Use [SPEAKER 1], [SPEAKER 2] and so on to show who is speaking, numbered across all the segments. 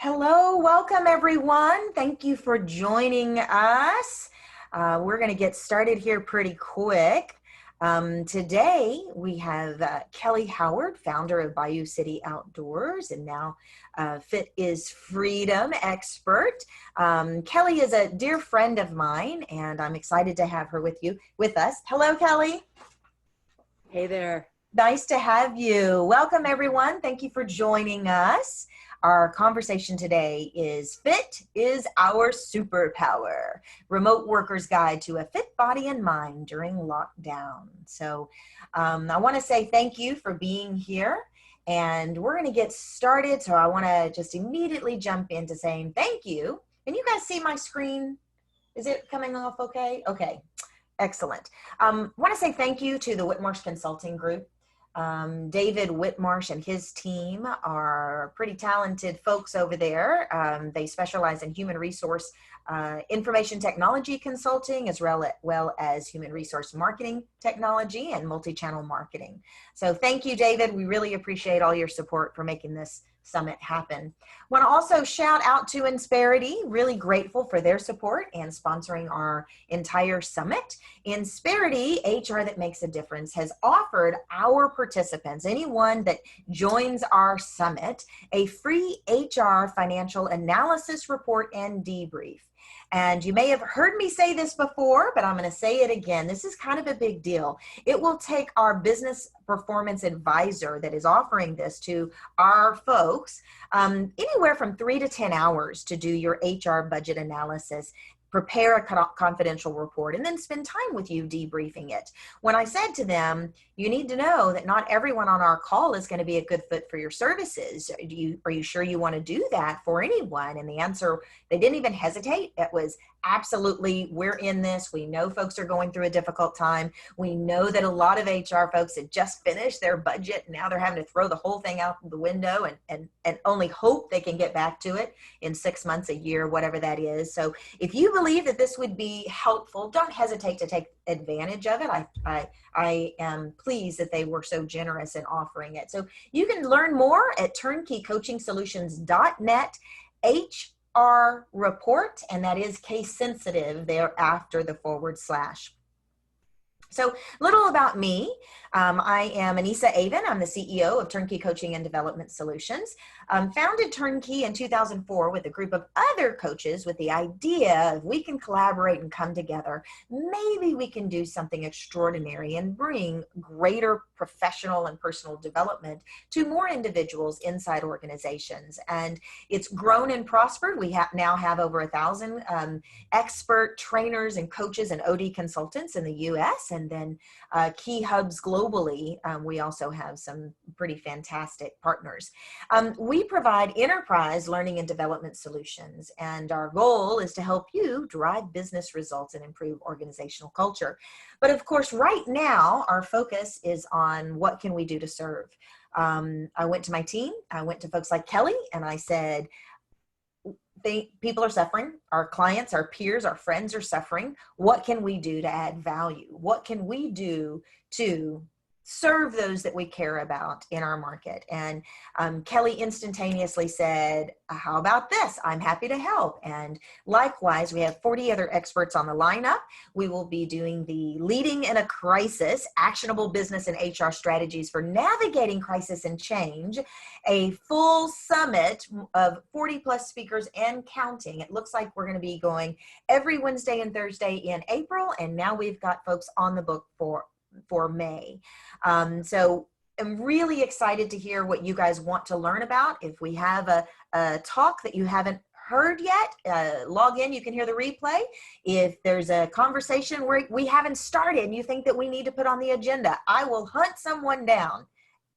[SPEAKER 1] Hello, welcome everyone. Thank you for joining us. We're going to get started here pretty quick. Today we have Kelly Howard, founder of Bayou City Outdoors and now Fit is Freedom expert. Kelly is a dear friend of mine and I'm excited to have her with us. Hello, Kelly.
[SPEAKER 2] Hey there.
[SPEAKER 1] Nice to have you. Welcome everyone. Thank you for joining us. Our conversation today is Fit is Our Superpower, Remote Workers Guide to a Fit Body and Mind During Lockdown. So I want to say thank you for being here and we're going to get started. So I want to just immediately jump into saying thank you. Can you guys see my screen? Is it coming off okay? Okay, excellent. I want to say thank you to the Whitmarsh Consulting Group. David Whitmarsh and his team are pretty talented folks over there. They specialize in human resource information technology consulting as well as human resource marketing technology and multi-channel marketing. So thank you, David. We really appreciate all your support for making this summit happen. Want to also shout out to Insperity, really grateful for their support and sponsoring our entire summit. Insperity, HR that makes a difference, has offered our participants, anyone that joins our summit, a free HR financial analysis report and debrief. And you may have heard me say this before, but I'm going to say it again. This is kind of a big deal. It will take our business performance advisor that is offering this to our folks anywhere from 3 to 10 hours to do your HR budget analysis, prepare a confidential report, and then spend time with you debriefing it. When I said to them, you need to know that not everyone on our call is going to be a good fit for your services. Are you sure you want to do that for anyone? And the answer, they didn't even hesitate. It was absolutely, we're in this. We know folks are going through a difficult time. We know that a lot of HR folks had just finished their budget. And now they're having to throw the whole thing out the window and only hope they can get back to it in 6 months, a year, whatever that is. So if you believe that this would be helpful, don't hesitate to take advantage of it. I am pleased that they were so generous in offering it. So you can learn more at turnkeycoachingsolutions.net HR report, and that is case sensitive there after the /. So little about me. I am Anissa Avon. I'm the CEO of TurnKey Coaching and Development Solutions. Founded TurnKey in 2004 with a group of other coaches with the idea if we can collaborate and come together, maybe we can do something extraordinary and bring greater professional and personal development to more individuals inside organizations. And it's grown and prospered. We now have over 1,000 expert trainers and coaches and OD consultants in the US, and then key hubs globally. We also have some pretty fantastic partners. We provide enterprise learning and development solutions, and our goal is to help you drive business results and improve organizational culture. But of course, right now, our focus is on what can we do to serve. I went to my team, I went to folks like Kelly, and I said, people are suffering, our clients, our peers, our friends are suffering. What can we do to add value? What can we do to serve those that we care about in our market? And Kelly instantaneously said, how about this? I'm happy to help. And likewise, we have 40 other experts on the lineup. We will be doing the Leading in a Crisis, Actionable Business and HR Strategies for Navigating Crisis and Change, a full summit of 40 plus speakers and counting. It looks like we're going to be going every Wednesday and Thursday in April. And now we've got folks on the book for May. So I'm really excited to hear what you guys want to learn about. If we have a talk that you haven't heard yet, log in, you can hear the replay. If there's a conversation where we haven't started and you think that we need to put on the agenda, I will hunt someone down,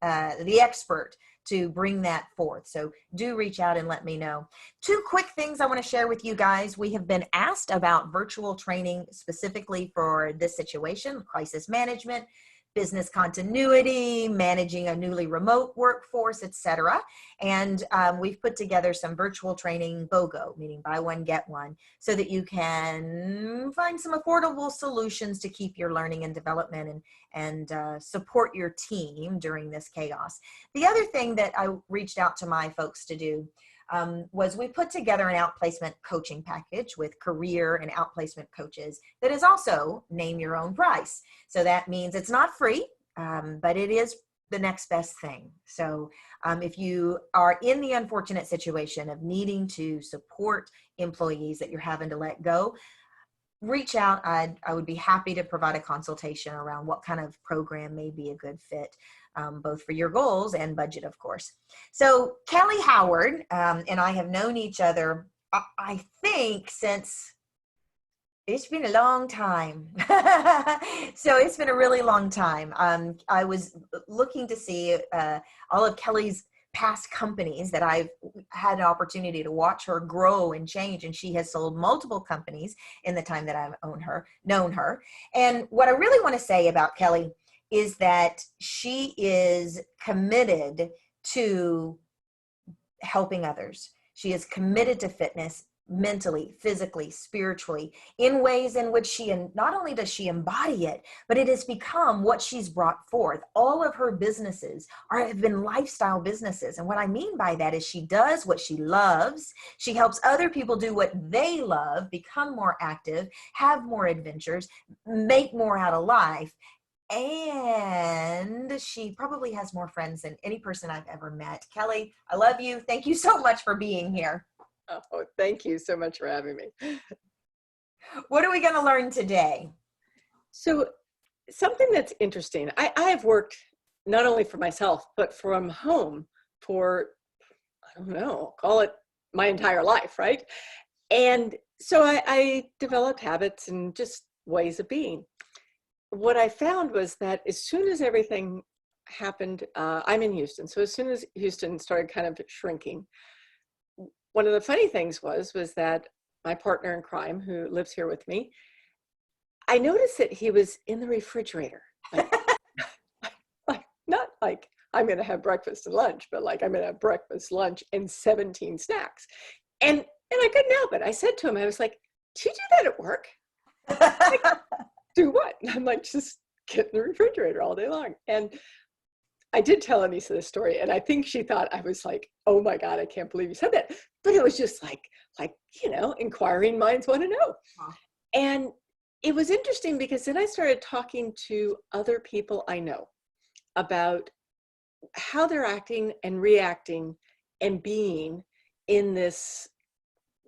[SPEAKER 1] the expert, to bring that forth. So do reach out and let me know. 2 quick things I want to share with you guys. We have been asked about virtual training specifically for this situation, crisis management, business continuity, managing a newly remote workforce, etc. And we've put together some virtual training BOGO, meaning buy one, get one, so that you can find some affordable solutions to keep your learning and development and support your team during this chaos. The other thing that I reached out to my folks to do, was we put together an outplacement coaching package with career and outplacement coaches that is also name your own price. So that means it's not free, but it is the next best thing. So if you are in the unfortunate situation of needing to support employees that you're having to let go, reach out. I would be happy to provide a consultation around what kind of program may be a good fit, both for your goals and budget, of course. So Kelly Howard and I have known each other, I think, since it's been a long time. So it's been a really long time. I was looking to see all of Kelly's past companies that I've had an opportunity to watch her grow and change. And she has sold multiple companies in the time that I've known her. And what I really want to say about Kelly is that she is committed to helping others. She is committed to fitness, mentally, physically, spiritually, in ways in which not only does she embody it, but it has become what she's brought forth. All of her businesses have been lifestyle businesses. And what I mean by that is she does what she loves. She helps other people do what they love, become more active, have more adventures, make more out of life. And she probably has more friends than any person I've ever met. Kelly, I love you. Thank you so much for being here.
[SPEAKER 2] Oh, thank you so much for having me.
[SPEAKER 1] What are we going to learn today?
[SPEAKER 2] So something that's interesting, I have worked not only for myself, but from home for, I don't know, call it my entire life, right? And so I developed habits and just ways of being. What I found was that as soon as everything happened, I'm in Houston. So as soon as Houston started kind of shrinking, one of the funny things was that my partner in crime, who lives here with me, I noticed that he was in the refrigerator. Like not like I'm going to have breakfast and lunch, but like I'm going to have breakfast, lunch, and 17 snacks. And I couldn't help it. I said to him, I was like, "Do you do that at work?" Like, do what? And I'm like, just get in the refrigerator all day long. And I did tell Anissa this story, and I think she thought I was like, "Oh my God, I can't believe you said that." But it was just like, inquiring minds want to know. Wow. And it was interesting because then I started talking to other people I know about how they're acting and reacting and being in this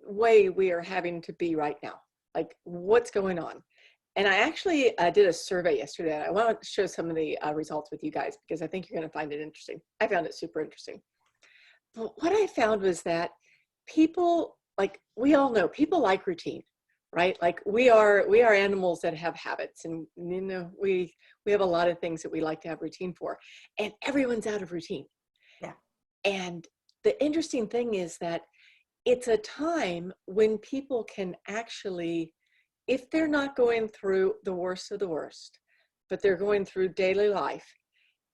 [SPEAKER 2] way we are having to be right now. Like, what's going on? And I actually did a survey yesterday, and I want to share some of the results with you guys because I think you're going to find it interesting. I found it super interesting. But what I found was that people, like we all know, people like routine, right? Like we are animals that have habits, and we have a lot of things that we like to have routine for, and everyone's out of routine.
[SPEAKER 1] Yeah.
[SPEAKER 2] And the interesting thing is that it's a time when people can actually, if they're not going through the worst of the worst, but they're going through daily life,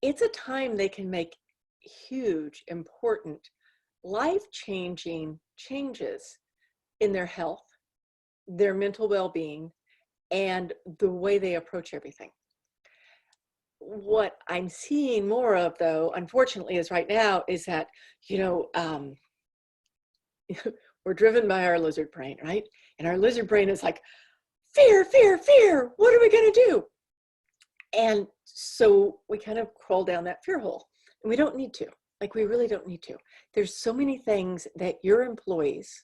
[SPEAKER 2] it's a time they can make huge, important, life-changing changes in their health, their mental well-being, and the way they approach everything. What I'm seeing more of, though, unfortunately, is right now is that, we're driven by our lizard brain, right? And our lizard brain is like, fear, fear, fear, what are we going to do? And so we kind of crawl down that fear hole, and we don't need to. Like, we really don't need to. There's so many things that your employees,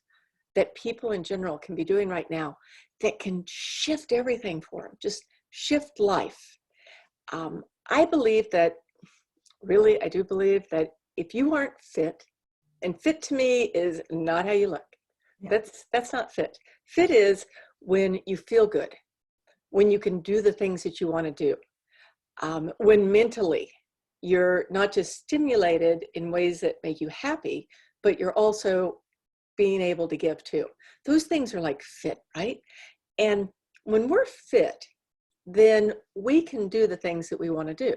[SPEAKER 2] that people in general can be doing right now that can shift everything for them, just shift life. I believe that, really, I do believe that if you aren't fit, and fit to me is not how you look. Yeah. That's not fit. Fit is when you feel good, when you can do the things that you want to do, when mentally you're not just stimulated in ways that make you happy, but you're also being able to give too. Those things are like fit, right? And when we're fit, then we can do the things that we want to do.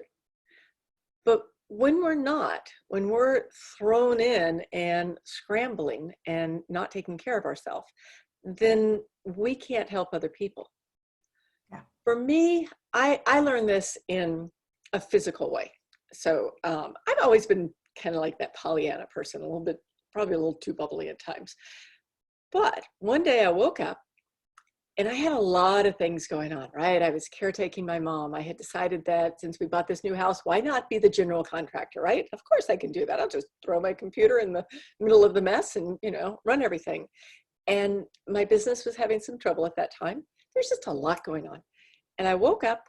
[SPEAKER 2] But when we're not, when we're thrown in and scrambling and not taking care of ourselves, then we can't help other people. Yeah. For me, I learned this in a physical way. So I've always been kind of like that Pollyanna person, a little bit probably a little too bubbly at times. But one day I woke up and I had a lot of things going on, right? I was caretaking my mom. I had decided that since we bought this new house, why not be the general contractor, right? Of course I can do that. I'll just throw my computer in the middle of the mess and, run everything. And my business was having some trouble at that time. There's just a lot going on. And I woke up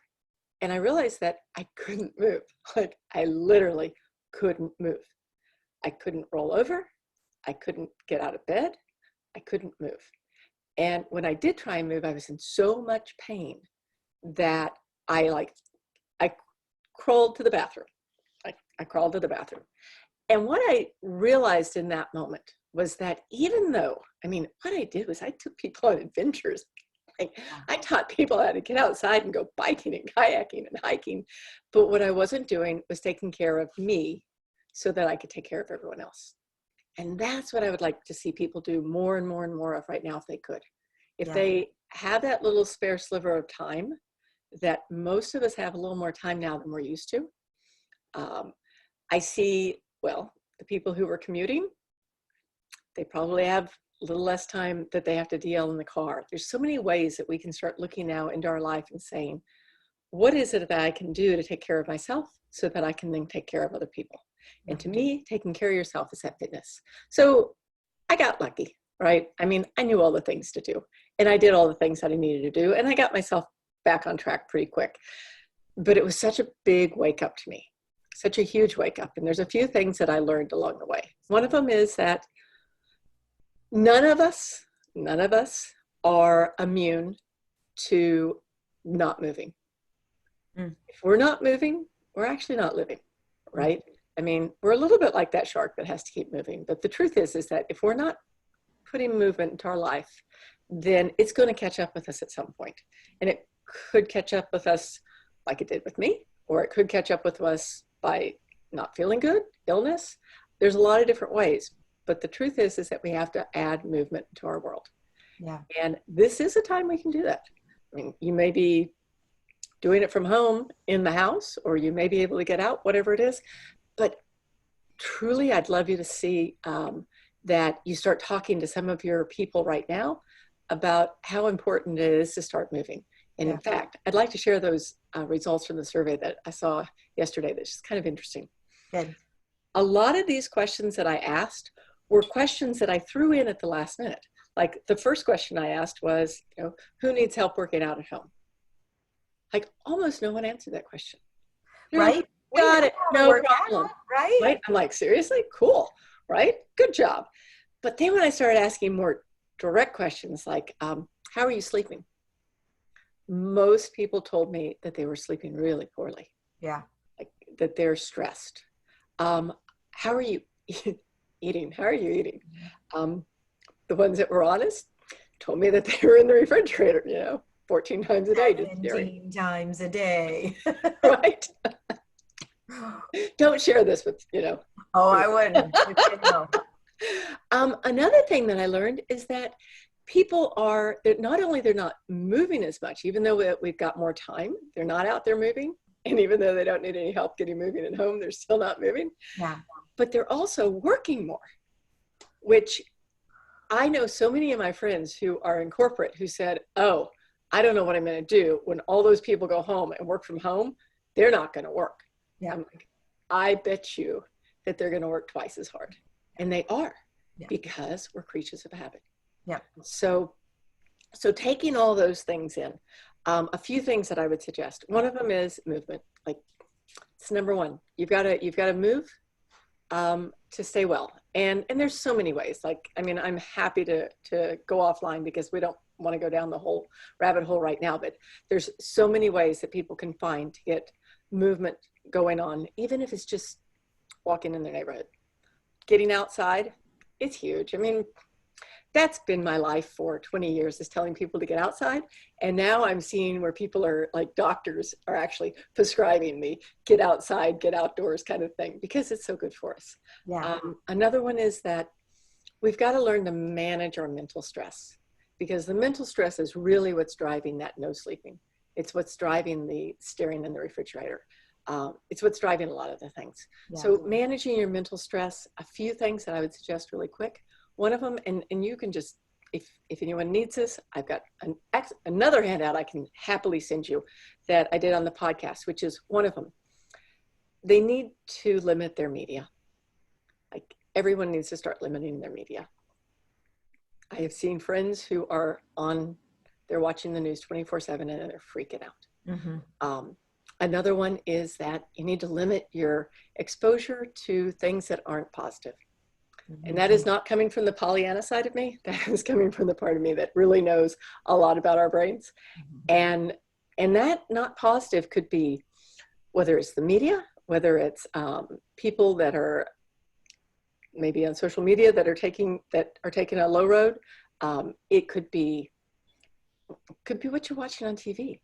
[SPEAKER 2] and I realized that I couldn't move. Like, I literally couldn't move. I couldn't roll over. I couldn't get out of bed. I couldn't move. And when I did try and move, I was in so much pain that I crawled to the bathroom. I crawled to the bathroom. And what I realized in that moment was that even though, what I did was I took people on adventures. I taught people how to get outside and go biking and kayaking and hiking. But what I wasn't doing was taking care of me so that I could take care of everyone else. And that's what I would like to see people do more and more and more of right now if they could. If they have that little spare sliver of time, that most of us have a little more time now than we're used to. I see, the people who were commuting, they probably have a little less time that they have to deal in the car. There's so many ways that we can start looking now into our life and saying, what is it that I can do to take care of myself so that I can then take care of other people? And to me, taking care of yourself is that fitness. So I got lucky, right? I knew all the things to do, and I did all the things that I needed to do, and I got myself back on track pretty quick. But it was such a big wake up to me, such a huge wake up. And there's a few things that I learned along the way. One of them is that none of us are immune to not moving. If we're not moving, we're actually not living, right? We're a little bit like that shark that has to keep moving. But the truth is that if we're not putting movement into our life, then it's going to catch up with us at some point. And it could catch up with us like it did with me, or it could catch up with us by not feeling good, illness. There's a lot of different ways. But the truth is that we have to add movement to our world. Yeah. And this is a time we can do that. You may be doing it from home in the house, or you may be able to get out, whatever it is. But truly, I'd love you to see that you start talking to some of your people right now about how important it is to start moving. And in fact, I'd like to share those results from the survey that I saw yesterday. That's just kind of interesting. Good. A lot of these questions that I asked were questions that I threw in at the last minute. Like the first question I asked was, who needs help working out at home? Like almost no one answered that question.
[SPEAKER 1] Right?
[SPEAKER 2] Got it. No problem. Right? I'm like, seriously? Cool. Right? Good job. But then when I started asking more direct questions like, how are you sleeping? Most people told me that they were sleeping really poorly. Yeah. Like that they're stressed. How are you eating? How are you eating? The ones that were honest told me that they were in the refrigerator, 14 times a day.
[SPEAKER 1] 17 times a day.
[SPEAKER 2] Right? Don't share this with,
[SPEAKER 1] Oh, I wouldn't.
[SPEAKER 2] Another thing that I learned is that people they're not moving as much, even though we've got more time, they're not out there moving. And even though they don't need any help getting moving at home, they're still not moving. Yeah. But they're also working more, which I know so many of my friends who are in corporate who said, oh, I don't know what I'm going to do when all those people go home and work from home. They're not going to work. Yeah. I'm like, I bet you that they're going to work twice as hard. And they are, because we're creatures of habit. Yeah. So taking all those things in, a few things that I would suggest. One of them is movement. Like, it's number one. You've got to move to stay well. And there's so many ways. Like, I'm happy to go offline because we don't want to go down the whole rabbit hole right now. But there's so many ways that people can find to get movement going on, even if it's just walking in their neighborhood. Getting outside, it's huge. That's been my life for 20 years, is telling people to get outside. And now I'm seeing where people are like, doctors are actually prescribing me get outside, get outdoors kind of thing, because it's so good for us. Yeah. Another one is that we've got to learn to manage our mental stress, because the mental stress is really what's driving that no sleeping. It's what's driving the staring in the refrigerator. It's what's driving a lot of the things.
[SPEAKER 1] Yeah.
[SPEAKER 2] So managing your mental stress, a few things that I would suggest really quick. One of them, and you can just, if anyone needs this, I've got another handout I can happily send you that I did on the podcast, which is one of them. They need to limit their media. Like everyone needs to start limiting their media. I have seen friends who are they're watching the news 24/7 and they're freaking out.
[SPEAKER 1] Mm-hmm.
[SPEAKER 2] Another one is that you need to limit your exposure to things that aren't positive. Mm-hmm. And that is not coming from the Pollyanna side of me. That is coming from the part of me that really knows a lot about our brains. Mm-hmm. And that not positive could be whether it's the media, whether it's people that are maybe on social media that are taking a low road. It could be what you're watching on TV,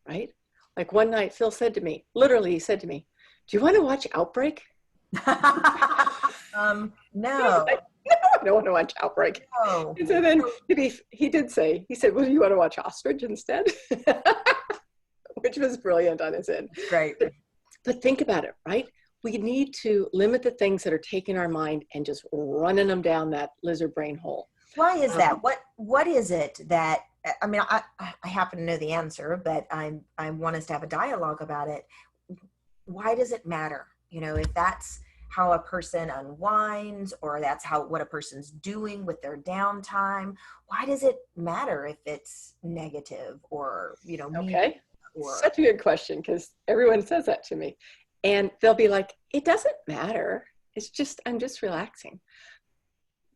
[SPEAKER 2] right? Like one night, Phil said to me, literally, he said to me, "Do you want to watch Outbreak?"
[SPEAKER 1] No.
[SPEAKER 2] I don't want to watch Outbreak.
[SPEAKER 1] No.
[SPEAKER 2] And so then he said, "Well, do you want to watch Ostrich instead?" Which was brilliant on his end.
[SPEAKER 1] Right.
[SPEAKER 2] But think about it, right? We need to limit the things that are taking our mind and just running them down that lizard brain hole.
[SPEAKER 1] Why is that? What is it that, I mean, I happen to know the answer, but I want us to have a dialogue about it. Why does it matter? You know, if that's how a person unwinds or that's what a person's doing with their downtime, why does it matter if it's negative or, you know,
[SPEAKER 2] okay. Such a good question, because everyone says that to me. And they'll be like, "It doesn't matter. I'm just relaxing."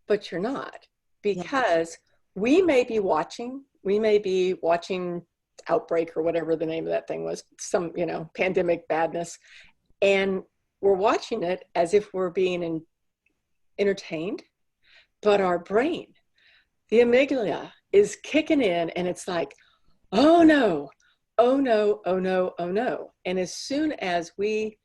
[SPEAKER 2] But you're not, because we may be watching Outbreak or whatever the name of that thing was, some, pandemic badness. And we're watching it as if we're being entertained, but our brain, the amygdala, is kicking in and it's like, "Oh no, oh no, oh no, oh no." And as soon as we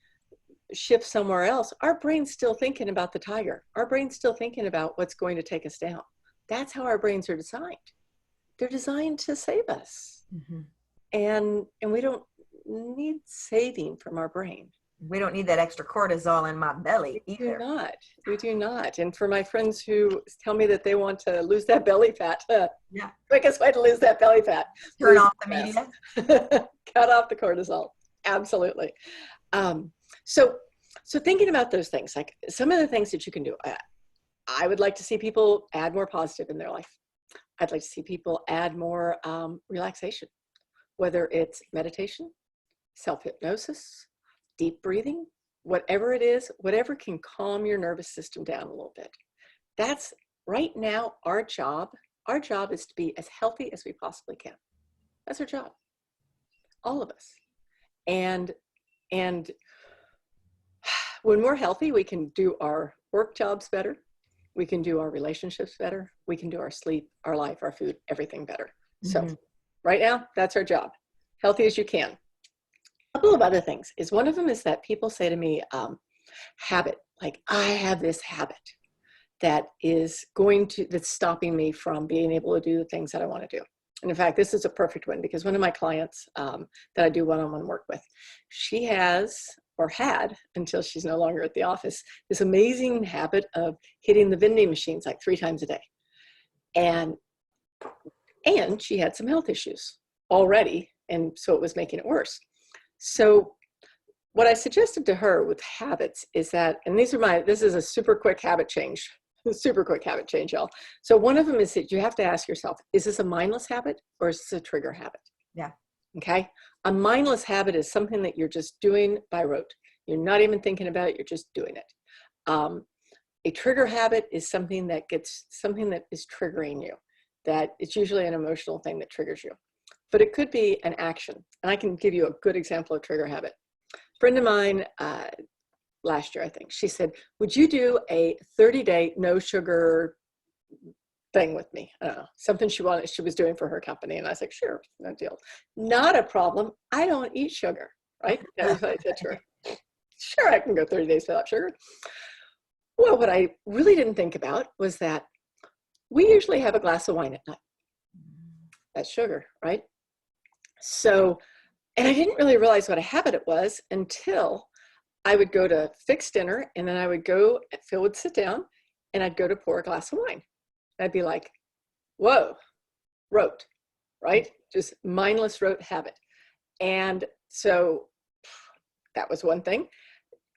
[SPEAKER 2] shift somewhere else, our brain's still thinking about the tiger. Our brain's still thinking about what's going to take us down. That's how our brains are designed. They're designed to save us. Mm-hmm. And we don't need saving from our brain.
[SPEAKER 1] We don't need that extra cortisol in my belly either.
[SPEAKER 2] We do not. And for my friends who tell me that they want to lose that belly fat, quickest way to lose that belly fat.
[SPEAKER 1] Turn off the media.
[SPEAKER 2] Cut off the cortisol. Absolutely. So thinking about those things, like some of the things that you can do, I would like to see people add more positive in their life. I'd like to see people add more relaxation, whether it's meditation, self-hypnosis, deep breathing, whatever it is, whatever can calm your nervous system down a little bit. That's right now our job. Our job is to be as healthy as we possibly can. That's our job. All of us. And when we're healthy, we can do our work jobs better. We can do our relationships better. We can do our sleep, our life, our food, everything better. Mm-hmm. So right now, that's our job. Healthy as you can. A couple of other things is one of them is that people say to me, habit, like I have this habit that's stopping me from being able to do the things that I want to do. And in fact, this is a perfect one because one of my clients that I do one-on-one work with, she has or had, until she's no longer at the office, this amazing habit of hitting the vending machines like 3 times a day. And she had some health issues already, and so it was making it worse. So what I suggested to her with habits is that, and this is a super quick habit change, y'all. So one of them is that you have to ask yourself, is this a mindless habit or is this a trigger habit?
[SPEAKER 1] Yeah.
[SPEAKER 2] Okay. A mindless habit is something that you're just doing by rote. You're not even thinking about it. You're just doing it. A trigger habit is something that is triggering you, that it's usually an emotional thing that triggers you, but it could be an action. And I can give you a good example of trigger habit. A friend of mine, last year, I think, she said, "Would you do a 30-day no sugar thing with me?" I don't know, something she was doing for her company. And I was like, "Sure, no deal. Not a problem. I don't eat sugar," right? That was what I said to her. Sure, I can go 30 days without sugar. Well, what I really didn't think about was that we usually have a glass of wine at night. That's sugar, right? So And I didn't really realize what a habit it was until I would go to fix dinner, and then I would go, Phil would sit down, and I'd go to pour a glass of wine. I'd be like, whoa, rote, right? Just mindless rote habit. And so that was one thing.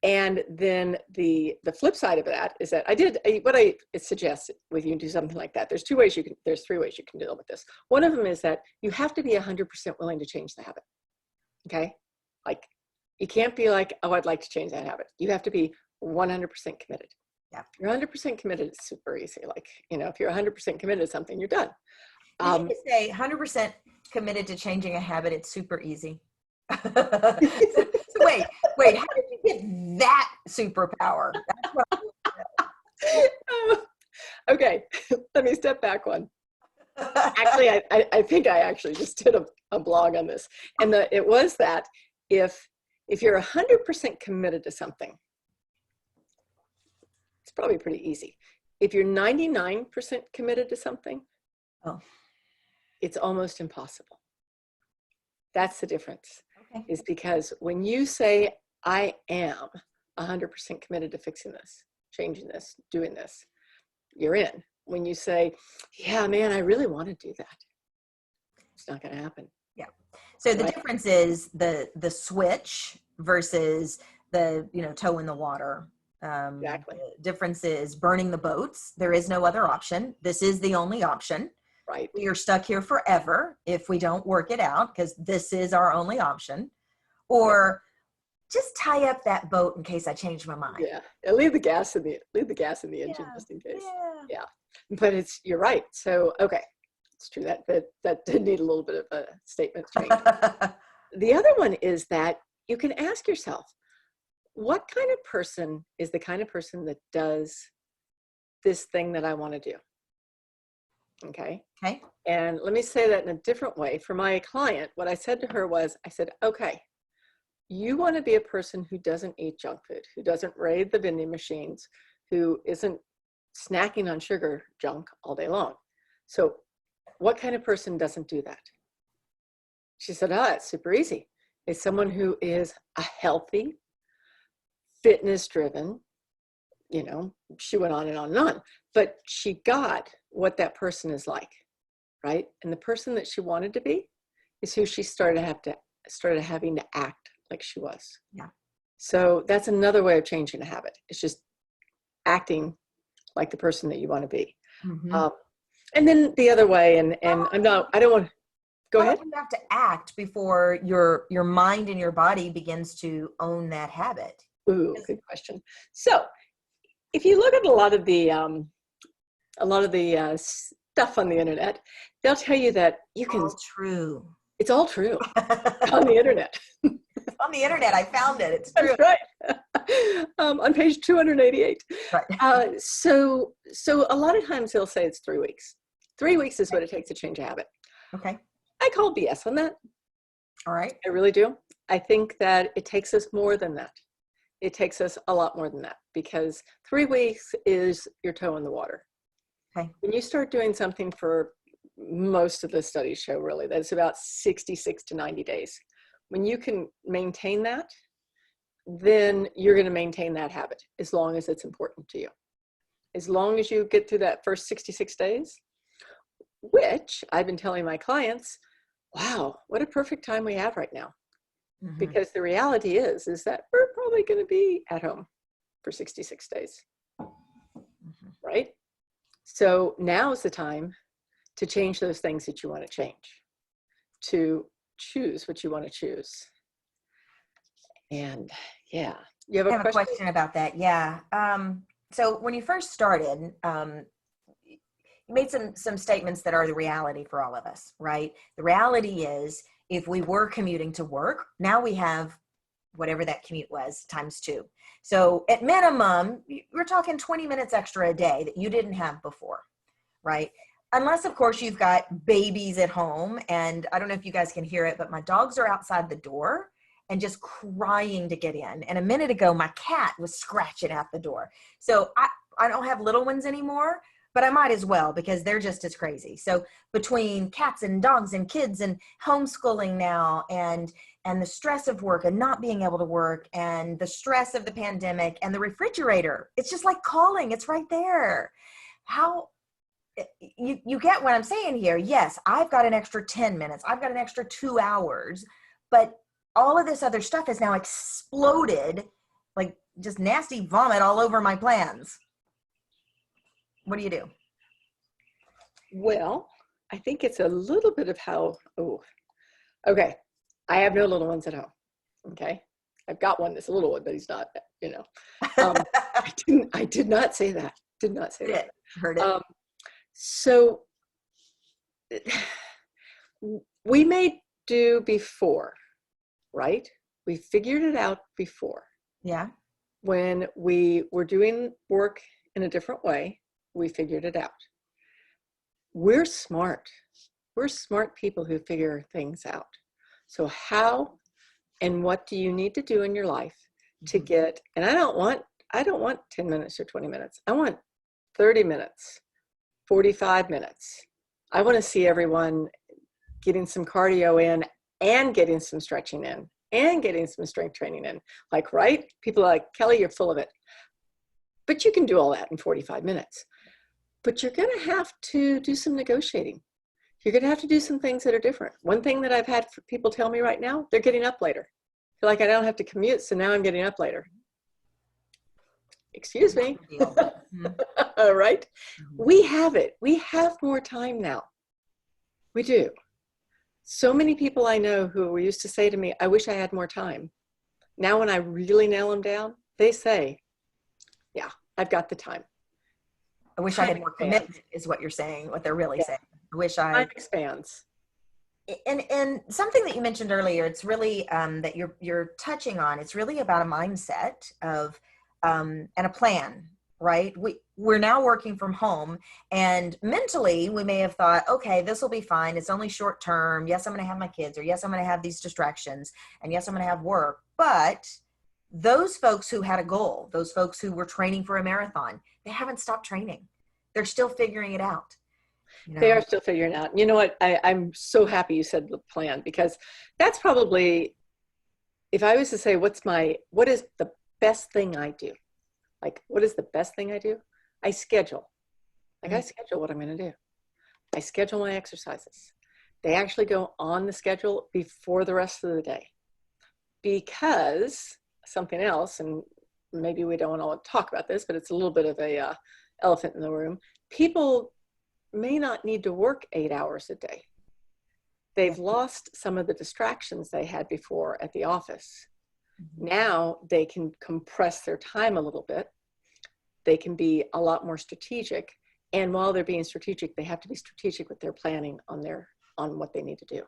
[SPEAKER 2] And then the flip side of that is that what I suggest with you do something like that. There's three ways you can deal with this. One of them is that you have to be 100% willing to change the habit. Okay. Like, you can't be like, oh, I'd like to change that habit. You have to be 100% committed.
[SPEAKER 1] Yeah.
[SPEAKER 2] If you're 100% committed, it's super easy. Like, if you're 100% committed to something, you're done.
[SPEAKER 1] Did you say 100% committed to changing a habit? It's super easy. so wait, how did you get that superpower? That's what
[SPEAKER 2] okay, let me step back one. Actually, I think I actually just did a blog on this. And it was that if you're 100% committed to something, it's probably pretty easy. If you're 99% committed to something, it's almost impossible. That's the difference. Okay. Is because when you say, I am 100% committed to fixing this, changing this, doing this, you're in. When you say, yeah, man, I really want to do that, it's not going to happen.
[SPEAKER 1] Yeah. So the difference is the switch versus the, toe in the water.
[SPEAKER 2] Exactly.
[SPEAKER 1] The difference is burning the boats. There is no other option. This is the only option.
[SPEAKER 2] Right.
[SPEAKER 1] We are stuck here forever if we don't work it out, because this is our only option. Or just tie up that boat in case I change my mind.
[SPEAKER 2] Yeah. Leave the gas in the engine just in case. Yeah. But you're right. So, okay. It's true that did need a little bit of a statement change. The other one is that you can ask yourself, what kind of person is the kind of person that does this thing that I want to do? Okay. And let me say that in a different way. For my client, what I said to her was, I said, okay, you want to be a person who doesn't eat junk food, who doesn't raid the vending machines, who isn't snacking on sugar junk all day long. So what kind of person doesn't do that? She said, it's super easy. It's someone who is a healthy, fitness-driven, she went on and on and on, but she got what that person is like, right? And the person that she wanted to be is who she started having to act like she was.
[SPEAKER 1] Yeah.
[SPEAKER 2] So that's another way of changing a habit. It's just acting like the person that you want to be.
[SPEAKER 1] Mm-hmm.
[SPEAKER 2] And then the other way, and I don't want to go ahead.
[SPEAKER 1] You have to act before your mind and your body begins to own that habit.
[SPEAKER 2] Ooh, good question. So if you look at a lot of the stuff on the internet, they'll tell you that you can.
[SPEAKER 1] All true.
[SPEAKER 2] It's all true on the internet.
[SPEAKER 1] On the internet, I found it. It's true.
[SPEAKER 2] That's right. On page 288.
[SPEAKER 1] Right.
[SPEAKER 2] So a lot of times they'll say it's 3 weeks. 3 weeks is what it takes to change a habit.
[SPEAKER 1] Okay.
[SPEAKER 2] I call BS on that.
[SPEAKER 1] All right.
[SPEAKER 2] I really do. I think that it takes us more than that. It takes us a lot more than that, because 3 weeks is your toe in the water.
[SPEAKER 1] Okay.
[SPEAKER 2] When you start doing something for, most of the studies show really that it's about 66 to 90 days. When you can maintain that, then you're going to maintain that habit as long as it's important to you. As long as you get through that first 66 days, which I've been telling my clients, wow, what a perfect time we have right now. Mm-hmm. Because the reality is that we're probably going to be at home for 66 days, mm-hmm. right? So now is the time to change those things that you want to change, to choose what you want to choose. And yeah, you have
[SPEAKER 1] a question about that. Yeah. So when you first started, you made some statements that are the reality for all of us, right? The reality is, if we were commuting to work, now we have whatever that commute was times 2. So at minimum, we're talking 20 minutes extra a day that you didn't have before, right? Unless, of course, you've got babies at home. And I don't know if you guys can hear it, but my dogs are outside the door and just crying to get in. And a minute ago, my cat was scratching at the door. So I don't have little ones anymore, but I might as well, because they're just as crazy. So between cats and dogs and kids and homeschooling now and and the stress of work and not being able to work and the stress of the pandemic and the refrigerator. It's just like calling. It's right there. How you get what I'm saying here. Yes, I've got an extra 10 minutes. I've got an extra 2 hours, but all of this other stuff has now exploded, like just nasty vomit all over my plans. What do you do?
[SPEAKER 2] Well, I think it's a little bit of how, okay. I have no little ones at home. Okay. I've got one that's a little one, but he's not, I did not say that. Did not say that.
[SPEAKER 1] Heard it.
[SPEAKER 2] So we may do before, right? We figured it out before.
[SPEAKER 1] Yeah.
[SPEAKER 2] When we were doing work in a different way, we figured it out. We're smart. We're smart people who figure things out. So how and what do you need to do in your life to get, and I don't want 10 minutes or 20 minutes. I want 30 minutes, 45 minutes. I want to see everyone getting some cardio in and getting some stretching in and getting some strength training in. Like, right? People are like, Kelly, you're full of it. But you can do all that in 45 minutes. But you're going to have to do some negotiating. You're going to have to do some things that are different. One thing that I've had people tell me right now, they're getting up later. They're like, I don't have to commute, so now I'm getting up later. Excuse me. Right? We have it. We have more time now. We do. So many people I know who used to say to me, I wish I had more time. Now when I really nail them down, they say, yeah, I've got the time.
[SPEAKER 1] I wish I had more commitment is what you're saying, what they're really saying. I wish
[SPEAKER 2] time expands.
[SPEAKER 1] And something that you mentioned earlier, it's really that you're touching on, it's really about a mindset of and a plan, right? We're now working from home, and mentally we may have thought, okay, this will be fine. It's only short term. Yes, I'm going to have my kids, or yes, I'm going to have these distractions, and yes, I'm going to have work. But those folks who had a goal, those folks who were training for a marathon, they haven't stopped training. They're still figuring it out. You know?
[SPEAKER 2] They are still figuring it out. You know what? I'm so happy you said the plan, because that's probably, if I was to say, what is the best thing I do? Like, what is the best thing I do? I schedule. I schedule what I'm going to do. I schedule my exercises. They actually go on the schedule before the rest of the day. Because something else, and maybe we don't want to talk about this, but it's a little bit of a elephant in the room. People may not need to work 8 hours a day. They've lost some of the distractions they had before at the office. Now they can compress their time a little bit. They can be a lot more strategic. And while they're being strategic, they have to be strategic with their planning on what they need to do.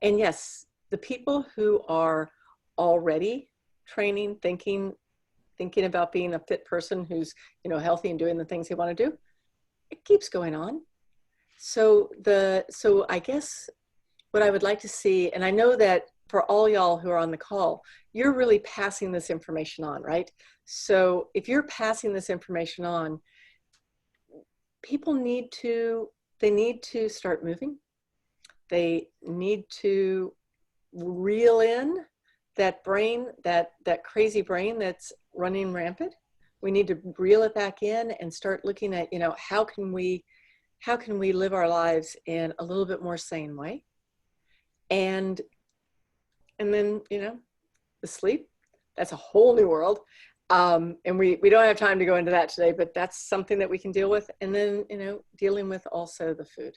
[SPEAKER 2] And yes, the people who are already training, thinking about being a fit person who's, healthy and doing the things they want to do, it keeps going on. So I guess what I would like to see, and I know that for all y'all who are on the call, you're really passing this information on, right? So if you're passing this information on, people need to start moving. They need to reel in that brain, that crazy brain that's running rampant. We need to reel it back in and start looking at, how can we live our lives in a little bit more sane way? And then, the sleep, that's a whole new world. And we don't have time to go into that today, but that's something that we can deal with. And then, dealing with also the food.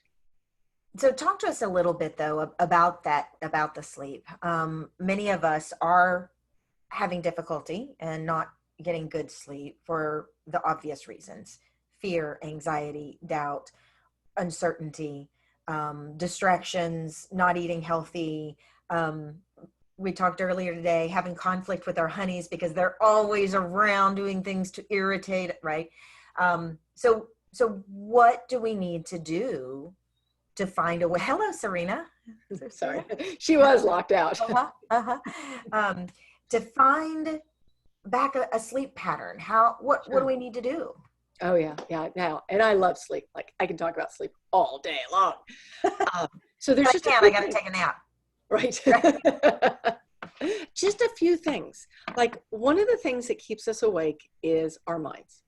[SPEAKER 1] So talk to us a little bit though about the sleep. Many of us are having difficulty and not getting good sleep for the obvious reasons: fear, anxiety, doubt, uncertainty, distractions, not eating healthy. We talked earlier today, having conflict with our honeys because they're always around doing things to irritate, right? So what do we need to do to find a way? Hello, Serena.
[SPEAKER 2] Sorry, she was locked out.
[SPEAKER 1] To find back a sleep pattern. What do we need to do?
[SPEAKER 2] Oh yeah. Now, and I love sleep. Like, I can talk about sleep all day long. So there's
[SPEAKER 1] I got to take a nap.
[SPEAKER 2] Right. Just a few things. Like one of the things that keeps us awake is our minds,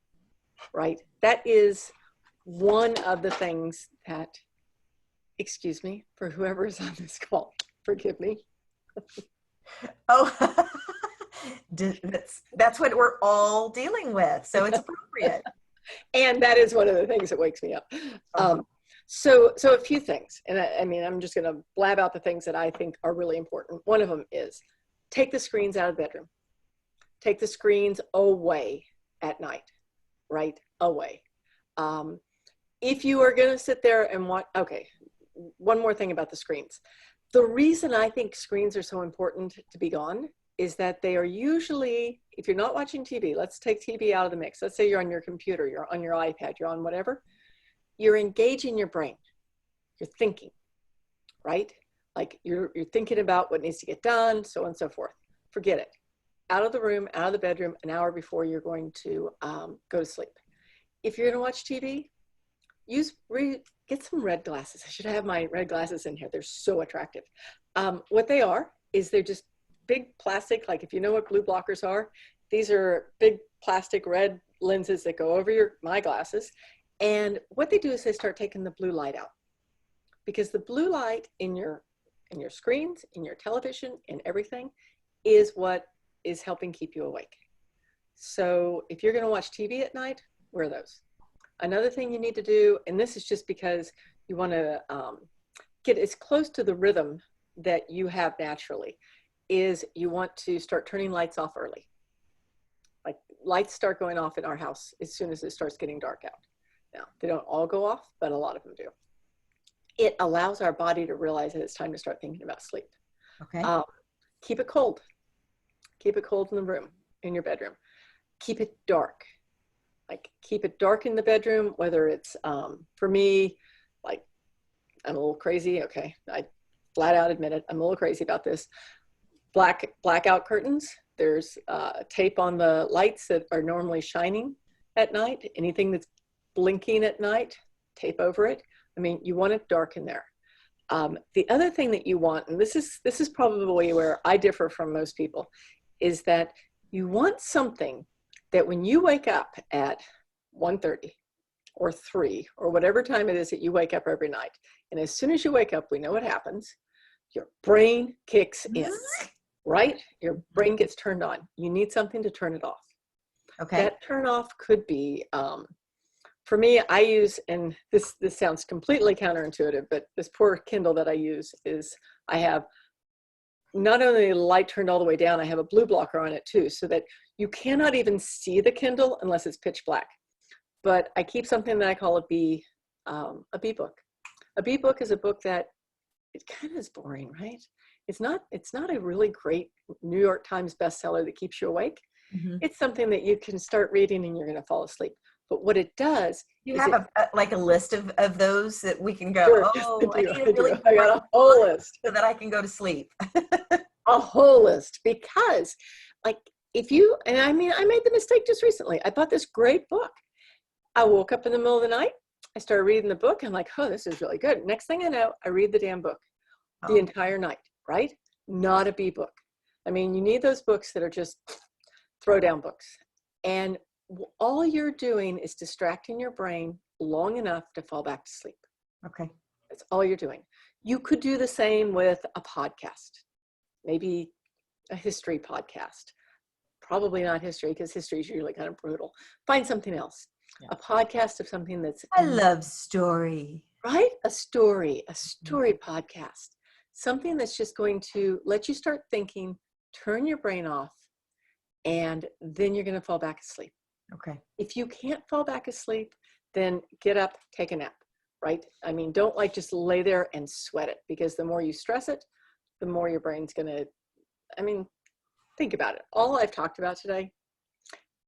[SPEAKER 2] right? That is one of the things that, excuse me, for whoever is on this call, forgive me.
[SPEAKER 1] Oh, that's what we're all dealing with. So it's appropriate.
[SPEAKER 2] And that is one of the things that wakes me up. So a few things, and I mean, I'm just going to blab out the things that I think are really important. One of them is take the screens out of the bedroom. Take the screens away at night, right? Away. If you are going to sit there and watch, okay, one more thing about the screens. The reason I think screens are so important to be gone is that they are usually, if you're not watching TV, let's take TV out of the mix. Let's say you're on your computer, you're on your iPad, you're on whatever. You're engaging your brain. You're thinking, right? Like you're thinking about what needs to get done, so on and so forth. Forget it. Out of the room, out of the bedroom, an hour before you're going to go to sleep. If you're going to watch TV, get some red glasses. I should have my red glasses in here. They're so attractive. What they are is they're just big plastic, like if you know what blue blockers are, these are big plastic red lenses that go over my glasses. And what they do is they start taking the blue light out, because the blue light in your screens, in your television, in everything is what is helping keep you awake. So if you're going to watch TV at night, wear those. Another thing you need to do, and this is just because you want to get as close to the rhythm that you have naturally, is you want to start turning lights off early. Like lights start going off in our house as soon as it starts getting dark out. Now, they don't all go off, but a lot of them do. It allows our body to realize that it's time to start thinking about sleep.
[SPEAKER 1] Okay.
[SPEAKER 2] Keep it cold. Keep it cold in the room, in your bedroom. Keep it dark. Like keep it dark in the bedroom, whether it's, for me, like I'm a little crazy. Okay. I flat out admit it. I'm a little crazy about this. Blackout curtains. There's tape on the lights that are normally shining at night. Anything that's blinking at night, tape over it. I mean, you want it dark in there. The other thing that you want, and this is probably where I differ from most people, is that you want something that when you wake up at 1:30 or 3 or whatever time it is that you wake up every night, and as soon as you wake up, we know what happens. Your brain kicks in, right? Your brain gets turned on. You need something to turn it off.
[SPEAKER 1] Okay.
[SPEAKER 2] That turn off could be, for me, I use, and this sounds completely counterintuitive, but this poor Kindle that I use is, I have not only the light turned all the way down, I have a blue blocker on it too, so that you cannot even see the Kindle unless it's pitch black. But I keep something that I call a B book. A B book is a book that, it kind of is boring, right? It's not a really great New York Times bestseller that keeps you awake. Mm-hmm. It's something that you can start reading and you're going to fall asleep. But what it does,
[SPEAKER 1] you have a list of those that we can go,
[SPEAKER 2] sure,
[SPEAKER 1] oh, I
[SPEAKER 2] got a whole list
[SPEAKER 1] so that I can go to sleep.
[SPEAKER 2] A whole list, because like if you, and I mean, I made the mistake just recently. I bought this great book. I woke up in the middle of the night. I started reading the book. I'm like, oh, this is really good. Next thing I know, I read the damn book the entire night, right? Not a B book. I mean, you need those books that are just throw down books. And all you're doing is distracting your brain long enough to fall back to sleep.
[SPEAKER 1] Okay.
[SPEAKER 2] That's all you're doing. You could do the same with a podcast, maybe a history podcast. Probably not history, because history is usually kind of brutal. Find something else. Yeah. A podcast of something that's...
[SPEAKER 1] I love story.
[SPEAKER 2] Right? A story podcast. Something that's just going to let you start thinking, turn your brain off, and then you're going to fall back asleep.
[SPEAKER 1] Okay.
[SPEAKER 2] If you can't fall back asleep, then get up, take a nap, right? I mean, don't like just lay there and sweat it, because the more you stress it, the more your brain's going to, I mean, think about it. All I've talked about today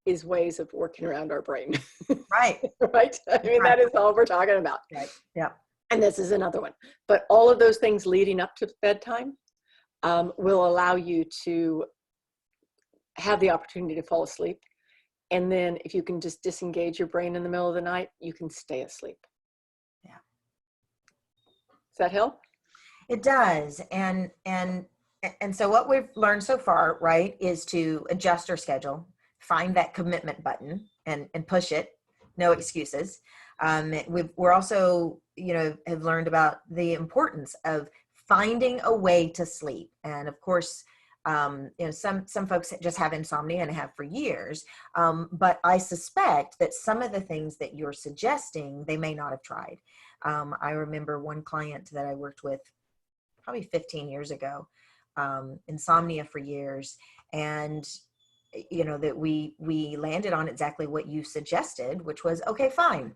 [SPEAKER 2] is ways of working around our brain.
[SPEAKER 1] Right.
[SPEAKER 2] Right? I mean, that is all we're talking about.
[SPEAKER 1] Right. Yeah.
[SPEAKER 2] And this is another one. But all of those things leading up to bedtime will allow you to have the opportunity to fall asleep. And then if you can just disengage your brain in the middle of the night, you can stay asleep.
[SPEAKER 1] Yeah.
[SPEAKER 2] Does that help?
[SPEAKER 1] It does. And And so what we've learned so far, right, is to adjust our schedule, find that commitment button and push it. No excuses. We're also, have learned about the importance of finding a way to sleep. And of course, some folks just have insomnia and have for years. But I suspect that some of the things that you're suggesting, they may not have tried. I remember one client that I worked with probably 15 years ago, insomnia for years. And that we landed on exactly what you suggested, which was, okay, fine.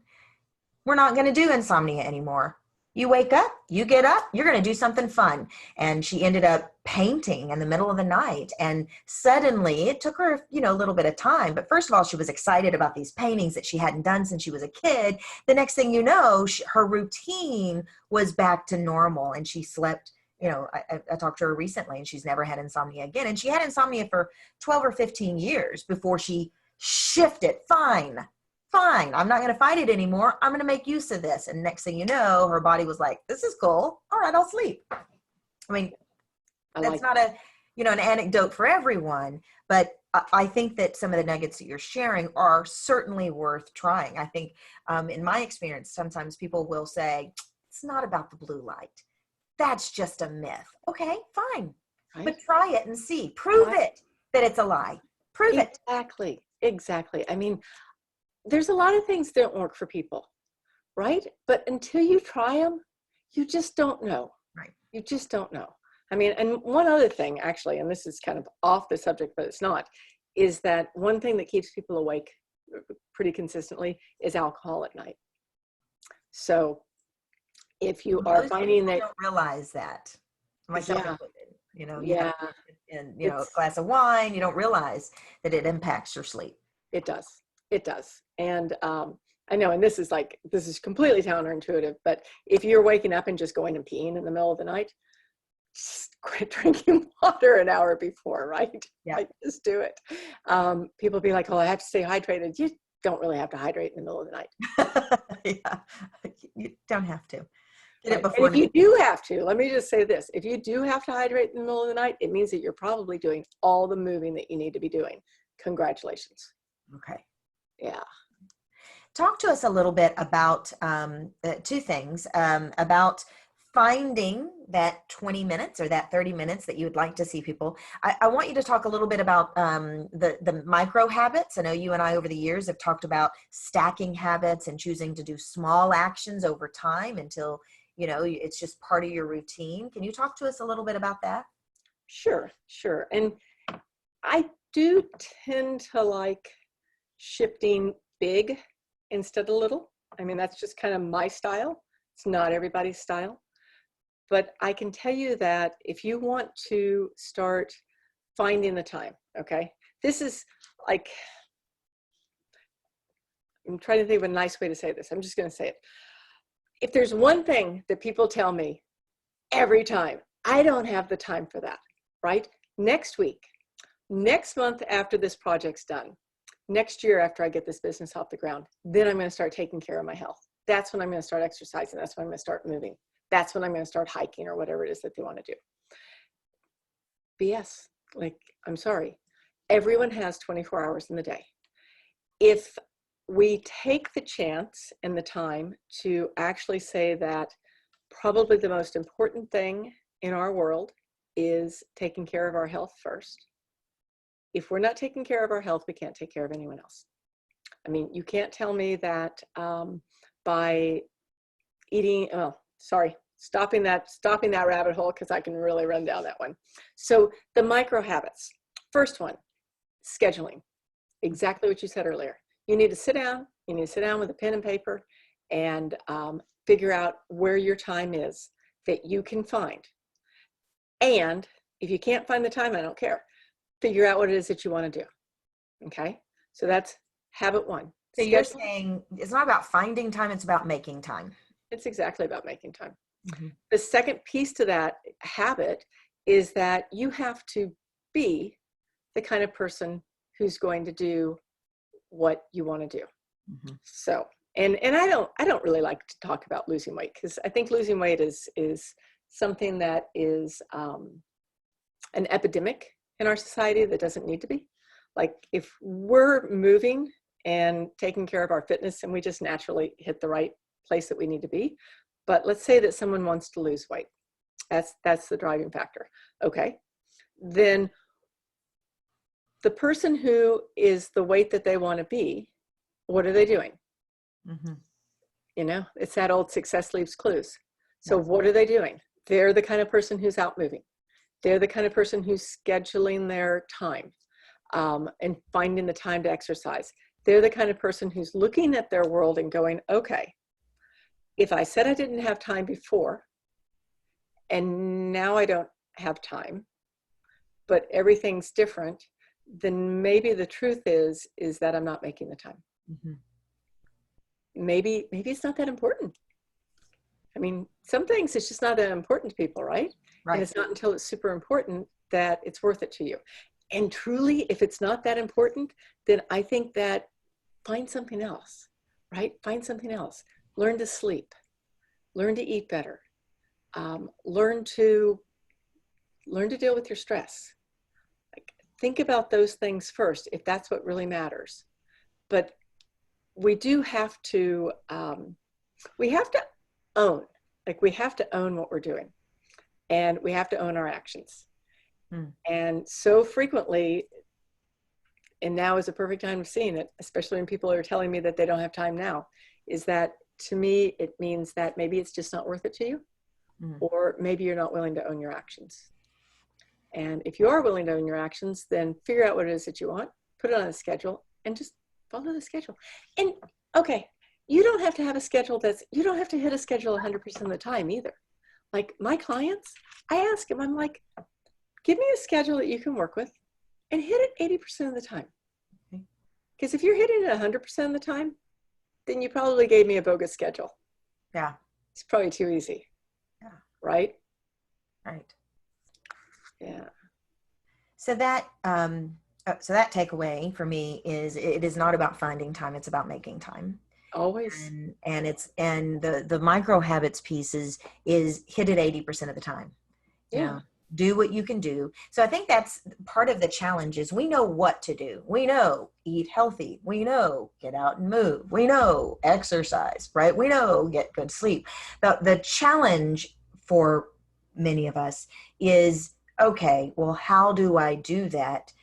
[SPEAKER 1] We're not going to do insomnia anymore. You wake up, you get up, you're going to do something fun. And she ended up painting in the middle of the night. And suddenly it took her, a little bit of time. But first of all, she was excited about these paintings that she hadn't done since she was a kid. The next thing you know, her routine was back to normal, and she slept. I talked to her recently, and she's never had insomnia again. And she had insomnia for 12 or 15 years before she shifted. Fine. I'm not going to fight it anymore. I'm going to make use of this. And next thing you know, her body was like, this is cool. All right, I'll sleep. I mean, that's not an anecdote for everyone, but I think that some of the nuggets that you're sharing are certainly worth trying. I think in my experience, sometimes people will say, it's not about the blue light. That's just a myth. Okay, fine. Right. But try it and see. Prove it that it's a lie. Prove it.
[SPEAKER 2] Exactly. I mean, there's a lot of things that don't work for people, right? But until you try them, you just don't know.
[SPEAKER 1] Right.
[SPEAKER 2] You just don't know. I mean, and one other thing, actually, and this is kind of off the subject, but it's not, is that one thing that keeps people awake pretty consistently is alcohol at night. So if you are finding that,
[SPEAKER 1] don't realize that, myself included, and a glass of wine, you don't realize that it impacts your sleep.
[SPEAKER 2] It does. And I know, and this is completely counterintuitive, but if you're waking up and just going and peeing in the middle of the night, just quit drinking water an hour before, right?
[SPEAKER 1] Yeah.
[SPEAKER 2] Like, just do it. People be like, oh, I have to stay hydrated. You don't really have to hydrate in the middle of the night.
[SPEAKER 1] Yeah, you don't have to.
[SPEAKER 2] Get it before. And if you do have to, let me just say this. If you do have to hydrate in the middle of the night, it means that you're probably doing all the moving that you need to be doing. Congratulations.
[SPEAKER 1] Okay.
[SPEAKER 2] Yeah.
[SPEAKER 1] Talk to us a little bit about two things, about finding that 20 minutes or that 30 minutes that you would like to see people. I want you to talk a little bit about the micro habits. I know you and I over the years have talked about stacking habits and choosing to do small actions over time until, it's just part of your routine. Can you talk to us a little bit about that?
[SPEAKER 2] Sure. And I do tend to like shifting big instead of little. I mean, that's just kind of my style. It's not everybody's style. But I can tell you that if you want to start finding the time, okay, this is like, I'm trying to think of a nice way to say this. I'm just going to say it. If there's one thing that people tell me every time, I don't have the time for that, right? Next week, next month after this project's done, next year after I get this business off the ground, then I'm going to start taking care of my health. That's when I'm going to start exercising. That's when I'm going to start moving. That's when I'm going to start hiking or whatever it is that they want to do. BS. Like, I'm sorry. Everyone has 24 hours in the day. If we take the chance and the time to actually say that probably the most important thing in our world is taking care of our health first. If we're not taking care of our health, we can't take care of anyone else. I mean, you can't tell me that by eating, stopping that rabbit hole, because I can really run down that one. So the micro habits. First one, scheduling. Exactly what you said earlier. You need to sit down. You need to sit down with a pen and paper and figure out where your time is that you can find. And if you can't find the time, I don't care. Figure out what it is that you want to do. Okay? So that's habit one.
[SPEAKER 1] So you're saying it's not about finding time, it's about making time.
[SPEAKER 2] It's exactly about making time.
[SPEAKER 1] Mm-hmm.
[SPEAKER 2] The second piece to that habit is that you have to be the kind of person who's going to do what you want to do.
[SPEAKER 1] Mm-hmm.
[SPEAKER 2] So, and I don't really like to talk about losing weight, because I think losing weight is something that is an epidemic in our society that doesn't need to be. Like if we're moving and taking care of our fitness and we just naturally hit the right place that we need to be. But let's say that someone wants to lose weight. That's the driving factor. Okay. Then the person who is the weight that they want to be, what are they doing?
[SPEAKER 1] Mm-hmm.
[SPEAKER 2] You know, it's that old success leaves clues. So what are they doing? They're the kind of person who's out moving. They're the kind of person who's scheduling their time and finding the time to exercise. They're the kind of person who's looking at their world and going, okay, if I said I didn't have time before, and now I don't have time, but everything's different, then maybe the truth is that I'm not making the time.
[SPEAKER 1] Mm-hmm.
[SPEAKER 2] Maybe it's not that important. I mean, some things it's just not that important to people, right?
[SPEAKER 1] Right.
[SPEAKER 2] And it's not until it's super important that it's worth it to you. And truly, if it's not that important, then I think that find something else, right? Find something else. Learn to sleep. Learn to eat better. Learn to deal with your stress. Like, think about those things first, if that's what really matters. But we do have to, own, like we have to own what we're doing, and we have to own our actions. And so frequently, and now is a perfect time of seeing it, especially when people are telling me that they don't have time now, is that to me, it means that maybe it's just not worth it to you, or maybe you're not willing to own your actions. And if you are willing to own your actions, then figure out what it is that you want, put it on a schedule, and just follow the schedule. And okay, you don't have to have a schedule you don't have to hit a schedule 100% of the time either. Like my clients, I ask them, I'm like, give me a schedule that you can work with and hit it 80% of the time. Because if you're hitting it 100% of the time, then you probably gave me a bogus schedule.
[SPEAKER 1] Yeah.
[SPEAKER 2] It's probably too easy.
[SPEAKER 1] Yeah.
[SPEAKER 2] Right?
[SPEAKER 1] Right.
[SPEAKER 2] Yeah.
[SPEAKER 1] So that takeaway for me is it is not about finding time. It's about making time.
[SPEAKER 2] Always.
[SPEAKER 1] And the micro habits piece is hit it 80% of the time.
[SPEAKER 2] Yeah.
[SPEAKER 1] You know, do what you can do. So I think that's part of the challenge is we know what to do. We know eat healthy. We know get out and move. We know exercise, right? We know get good sleep. The challenge for many of us is, okay, well, how do I do that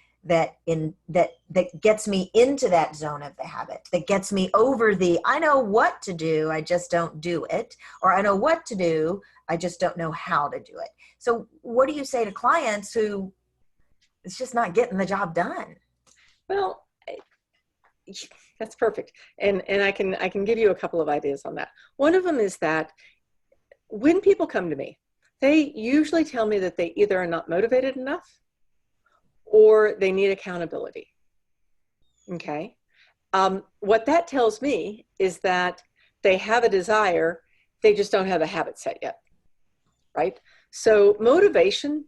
[SPEAKER 1] gets me into that zone of the habit, that gets me over I know what to do, I just don't do it, or I know what to do, I just don't know how to do it. So what do you say to clients who it's just not getting the job done?
[SPEAKER 2] Well, that's perfect. And I can give you a couple of ideas on that. One of them is that when people come to me, they usually tell me that they either are not motivated enough or they need accountability. Okay. What that tells me is that they have a desire, they just don't have a habit set yet. Right? So motivation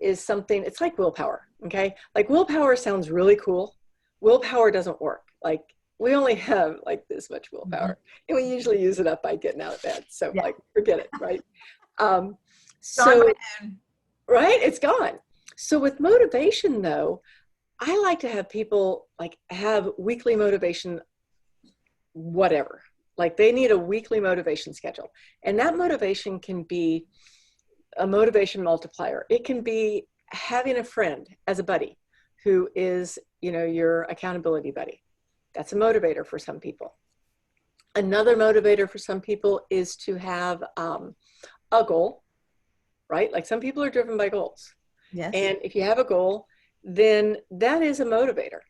[SPEAKER 2] is something, it's like willpower. Okay. Like willpower sounds really cool. Willpower doesn't work. Like we only have like this much willpower, and we usually use it up by getting out of bed. So like, forget it. Right. Right. It's gone. So with motivation though, I like to have people like have weekly motivation, whatever. Like they need a weekly motivation schedule. And that motivation can be a motivation multiplier. It can be having a friend as a buddy who is, your accountability buddy. That's a motivator for some people. Another motivator for some people is to have a goal, right? Like some people are driven by goals.
[SPEAKER 1] Yes.
[SPEAKER 2] And if you have a goal, then that is a motivator.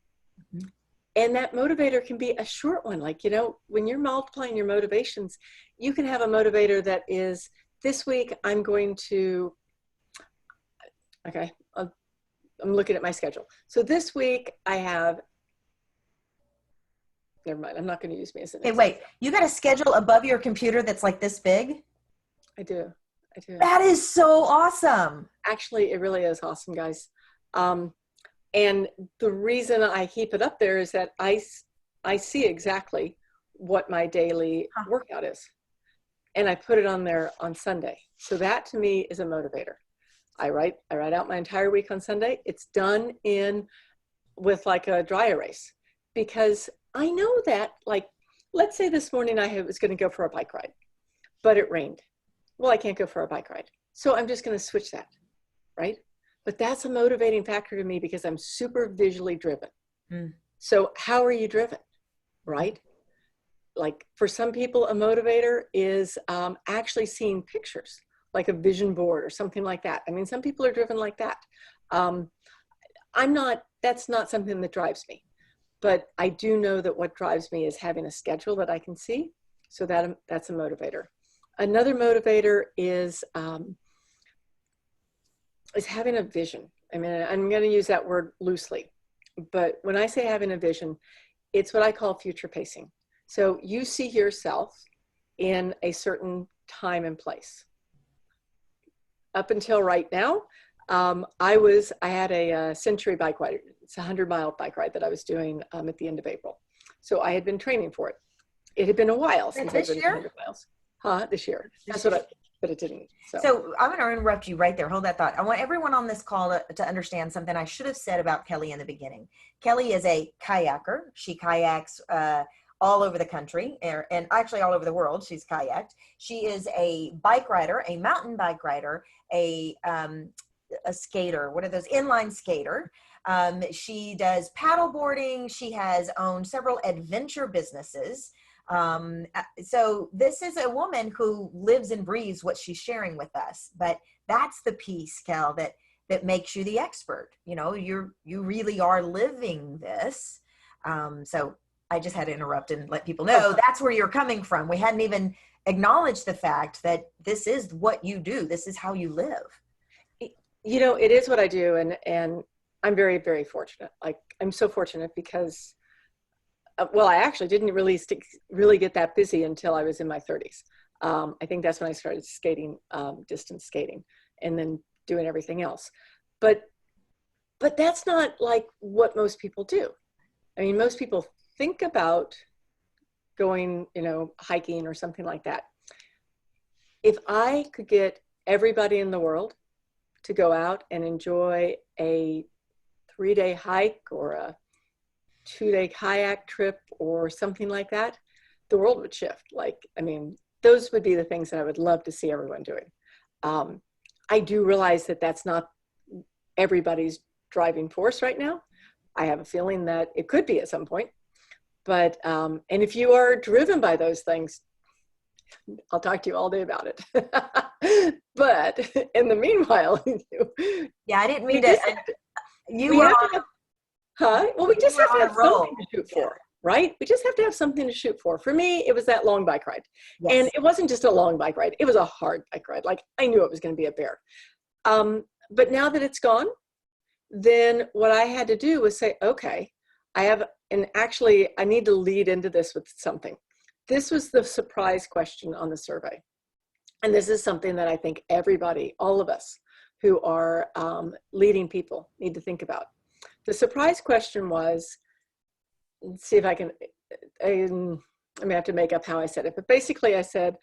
[SPEAKER 2] Mm-hmm. And that motivator can be a short one. Like, when you're multiplying your motivations, you can have a motivator that is, this week I'm going to, okay, I'm looking at my schedule. So this week I have, never mind, I'm not going to use me as an example.
[SPEAKER 1] Wait, you got a schedule above your computer that's like this big?
[SPEAKER 2] I do.
[SPEAKER 1] That is so awesome.
[SPEAKER 2] Actually, it really is awesome, guys. And the reason I keep it up there is that I see exactly what my daily workout is. And I put it on there on Sunday. So that to me is a motivator. I write out my entire week on Sunday. It's done with like a dry erase, because I know that, like, let's say this morning I was going to go for a bike ride, but it rained. Well, I can't go for a bike ride. So I'm just going to switch that, right? But that's a motivating factor to me because I'm super visually driven. Mm. So how are you driven, right? Like for some people, a motivator is actually seeing pictures, like a vision board or something like that. I mean, some people are driven like that. That's not something that drives me, but I do know that what drives me is having a schedule that I can see. So that's a motivator. Another motivator is having a vision. I mean, I'm going to use that word loosely, but when I say having a vision, it's what I call future pacing. So you see yourself in a certain time and place. Up until right now, I had a Century bike ride. It's a 100-mile bike ride that I was doing at the end of April. So I had been training for it. It had been a while since I've been 100 miles. This year. That's what but it didn't.
[SPEAKER 1] So I'm going to interrupt you right there. Hold that thought. I want everyone on this call to understand something I should have said about Kelly in the beginning. Kelly is a kayaker. She kayaks all over the country, and actually all over the world. She's kayaked. She is a bike rider, a mountain bike rider, a skater. What are those? Inline skater. She does paddle boarding. She has owned several adventure businesses. So this is a woman who lives and breathes what she's sharing with us. But that's the piece, Kel, that makes you the expert. You know, you really are living this. So I just had to interrupt and let people know that's where you're coming from. We hadn't even acknowledged the fact that this is what you do. This is how you live.
[SPEAKER 2] You know, it is what I do. And I'm very, very fortunate. Like, I'm so fortunate because, well, I actually didn't really get that busy until I was in my 30s. I think that's when I started skating, distance skating, and then doing everything else. But that's not like what most people do. I mean, most people think about going, hiking or something like that. If I could get everybody in the world to go out and enjoy a 3-day hike or a 2-day kayak trip or something like that, the world would shift. Like, I mean, those would be the things that I would love to see everyone doing. I do realize that that's not everybody's driving force right now. I have a feeling that it could be at some point. But, and if you are driven by those things, I'll talk to you all day about it. But in the meanwhile,
[SPEAKER 1] yeah, I didn't mean to.
[SPEAKER 2] Well, we just have to have something to shoot for, right? We just have to have something to shoot for. For me, it was that long bike ride. Yes. And it wasn't just a long bike ride. It was a hard bike ride. Like, I knew it was going to be a bear. But now that it's gone, then what I had to do was say, okay, and actually I need to lead into this with something. This was the surprise question on the survey. And this is something that I think everybody, all of us who are leading people need to think about. The surprise question was, let's see if I may have to make up how I said it, but basically I said,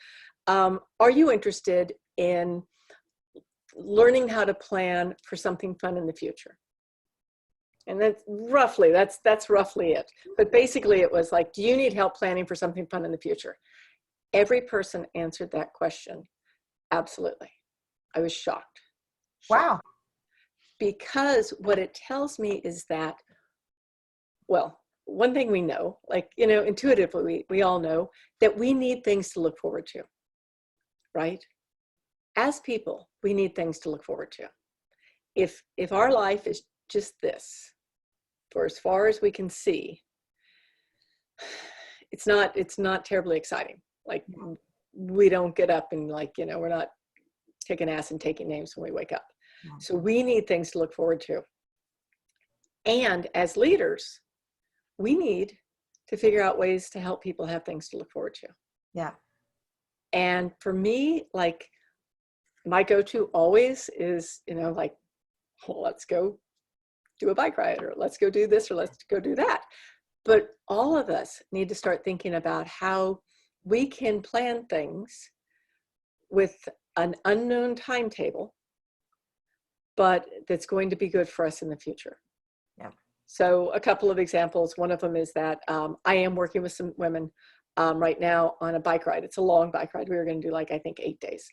[SPEAKER 2] are you interested in learning how to plan for something fun in the future? And that's roughly it. But basically it was like, do you need help planning for something fun in the future? Every person answered that question. Absolutely. I was shocked.
[SPEAKER 1] Wow.
[SPEAKER 2] Because what it tells me is that, well, one thing we know, like, intuitively, we all know that we need things to look forward to, right? As people, we need things to look forward to. If our life is just this, for as far as we can see, it's not terribly exciting. Like, we don't get up and we're not kicking ass and taking names when we wake up. So we need things to look forward to. And as leaders, we need to figure out ways to help people have things to look forward to.
[SPEAKER 1] Yeah.
[SPEAKER 2] And for me, like, my go-to always is, let's go do a bike ride, or let's go do this, or let's go do that. But all of us need to start thinking about how we can plan things with an unknown timetable, but that's going to be good for us in the future.
[SPEAKER 1] Yeah.
[SPEAKER 2] So a couple of examples. One of them is that I am working with some women right now on a bike ride. It's a long bike ride. We were going to do like, I think 8 days.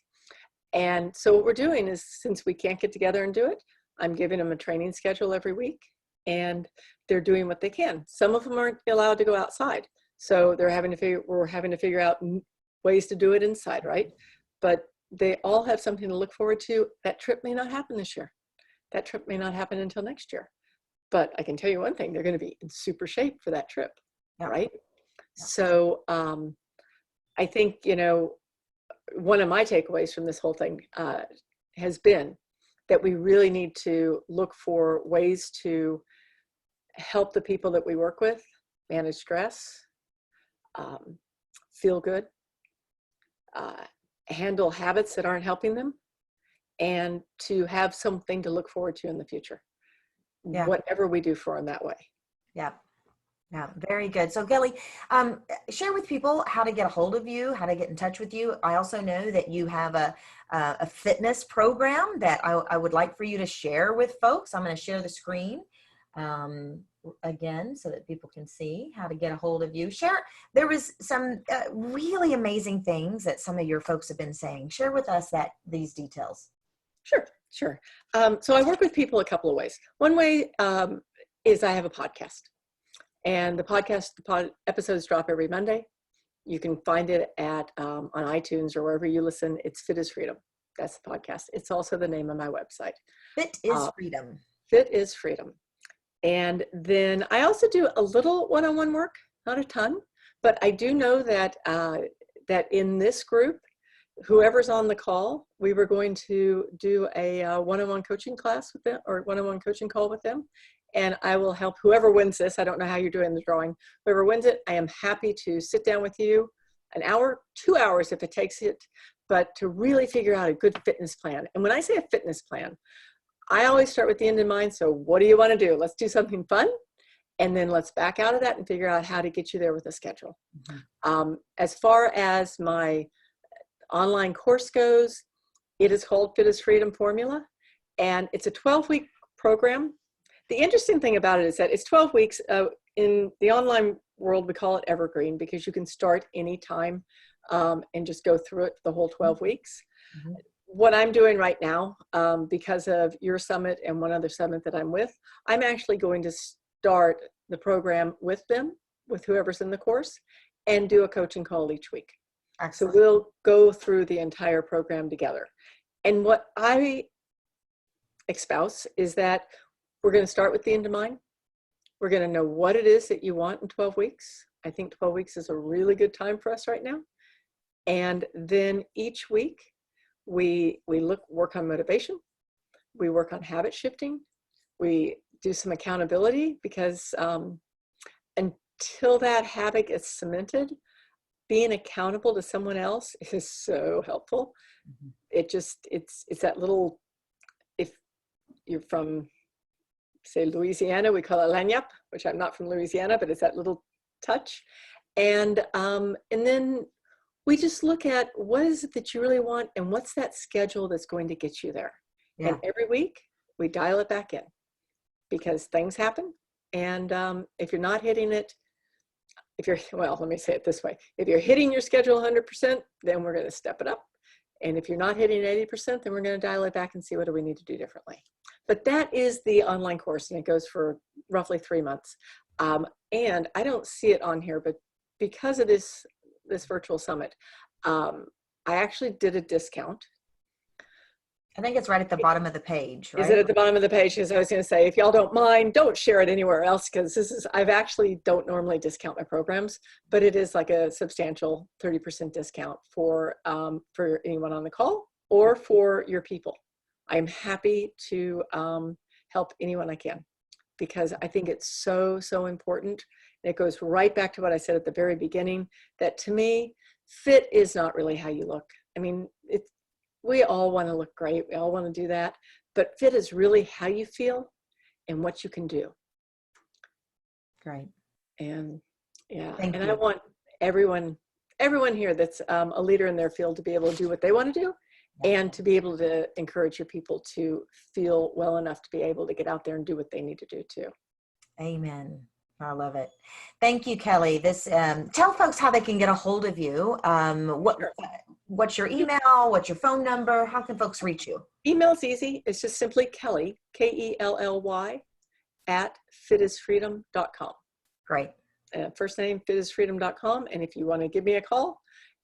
[SPEAKER 2] And so what we're doing is, since we can't get together and do it, I'm giving them a training schedule every week, and they're doing what they can. Some of them aren't allowed to go outside. So we're having to figure out ways to do it inside, right? But they all have something to look forward to. That trip may not happen this year. That trip may not happen until next year. But I can tell you one thing, they're going to be in super shape for that trip, right? Yeah. So I think, one of my takeaways from this whole thing has been that we really need to look for ways to help the people that we work with manage stress, feel good, handle habits that aren't helping them, and to have something to look forward to in the future. Yeah. Whatever we do for them that way.
[SPEAKER 1] Yeah. Yeah, very good. So Kelly, share with people how to get a hold of you, how to get in touch with you. I also know that you have a fitness program that I would like for you to share with folks. I'm going to share the screen again so that people can see how to get a hold of you. There was some really amazing things that some of your folks have been saying. Share with us these details.
[SPEAKER 2] Sure. So I work with people a couple of ways. One way is I have a podcast. And the episodes drop every Monday. You can find it on iTunes or wherever you listen. It's Fit is Freedom. That's the podcast. It's also the name of my website.
[SPEAKER 1] Fit is Freedom.
[SPEAKER 2] Fit is Freedom. And then I also do a little one-on-one work, not a ton, but I do know that that in this group, whoever's on the call, we were going to do a one-on-one coaching class with them, or one-on-one coaching call with them. And I will help whoever wins this. I don't know how you're doing the drawing. Whoever wins it, I am happy to sit down with you an hour, 2 hours if it takes it, but to really figure out a good fitness plan. And when I say a fitness plan, I always start with the end in mind. So what do you want to do? Let's do something fun. And then let's back out of that and figure out how to get you there with a schedule. Mm-hmm. As far as my online course goes, it is called Fit is Freedom Formula. And it's a 12-week program. The interesting thing about it is that it's 12 weeks. In the online world, we call it evergreen because you can start anytime and just go through it the whole 12 weeks. Mm-hmm. What I'm doing right now, because of your summit and one other summit that I'm with, I'm actually going to start the program with them, with whoever's in the course, and do a coaching call each week. Excellent. So we'll go through the entire program together. And what I espouse is that we're going to start with the end in mind. We're going to know what it is that you want in 12 weeks. I think 12 weeks is a really good time for us right now. And then each week, we work on motivation. We work on habit shifting. We do some accountability because until that habit gets cemented, being accountable to someone else is so helpful. Mm-hmm. It's that little, if you're from, say, Louisiana, we call it lagniappe, which I'm not from Louisiana, but it's that little touch. And then we just look at what is it that you really want and what's that schedule that's going to get you there. Yeah. And every week we dial it back in because things happen. And if you're not hitting it, let me say it this way. If you're hitting your schedule 100%, then we're going to step it up. And if you're not hitting 80%, then we're going to dial it back and see what do we need to do differently. But that is the online course, and it goes for roughly 3 months. And I don't see it on here, but because of this virtual summit, I actually did a discount.
[SPEAKER 1] I think it's right at the bottom of the page, right?
[SPEAKER 2] Is it at the bottom of the page? Because I was going to say, if y'all don't mind, don't share it anywhere else, because I've actually don't normally discount my programs, but it is like a substantial 30% discount for anyone on the call or for your people. I'm happy to help anyone I can, because I think it's so, so important. And it goes right back to what I said at the very beginning, that to me, fit is not really how you look. I mean, we all want to look great. We all want to do that. But fit is really how you feel and what you can do.
[SPEAKER 1] Great.
[SPEAKER 2] And yeah, I want everyone here that's a leader in their field to be able to do what they want to do and to be able to encourage your people to feel well enough to be able to get out there and do what they need to do too.
[SPEAKER 1] Amen. I love it. Thank you, Kelly. This tell folks how they can get a hold of you. What's your email? What's your phone number? How can folks reach you?
[SPEAKER 2] Email's easy. It's just simply Kelly, Kelly, at fitisfreedom.com.
[SPEAKER 1] Great.
[SPEAKER 2] First name, fitisfreedom.com. And if you want to give me a call,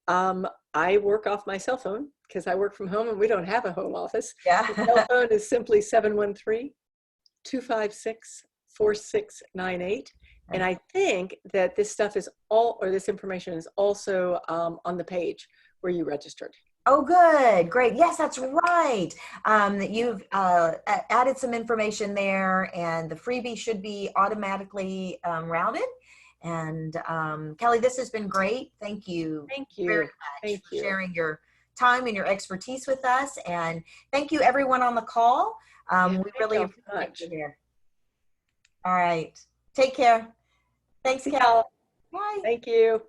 [SPEAKER 2] I work off my cell phone because I work from home and we don't have a home office.
[SPEAKER 1] Yeah.
[SPEAKER 2] The cell phone is simply 713-256-4698. And I think that this stuff is this information is also on the page where you registered.
[SPEAKER 1] Oh, good. Great. Yes, that's right. You've added some information there, and the freebie should be automatically routed. And Kelly, this has been great. Thank you.
[SPEAKER 2] Thank you
[SPEAKER 1] very much for sharing your time and your expertise with us. And thank you, everyone on the call. We really appreciate you here. All right. Take care. Thanks, Kelly. Bye.
[SPEAKER 2] Thank you.